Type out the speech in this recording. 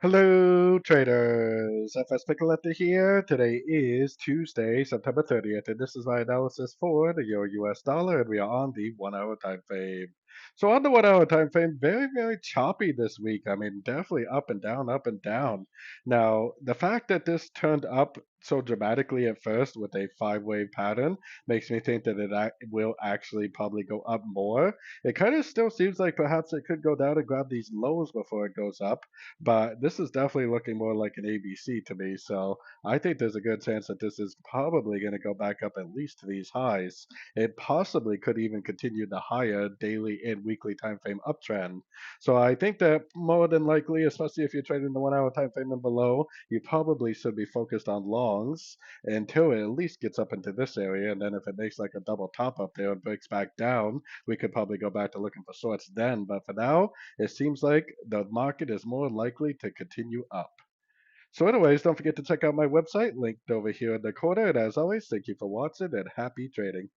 Hello, traders. FX Pip Collector here. Today is Tuesday, September 30th, and this is my analysis for the Euro US dollar, and we are on the 1 hour time frame. So, on the 1 hour time frame, very, very choppy this week. I mean, definitely up and down, up and down. Now, the fact that this turned up so dramatically at first with a five-wave pattern makes me think that it will actually probably go up more. It kind of still seems like perhaps it could go down and grab these lows before it goes up, but this is definitely looking more like an ABC to me. So I think there's a good chance that this is probably going to go back up at least to these highs. It possibly could even continue the higher daily and weekly time frame uptrend. So I think that more than likely, especially if you're trading the 1 hour time frame and below, you probably should be focused on longs until it at least gets up into this area. And then if it makes like a double top up there and breaks back down, we could probably go back to looking for shorts then. But for now, it seems like the market is more likely to continue up. So, anyways, don't forget to check out my website linked over here in the corner. And as always, thank you for watching and happy trading.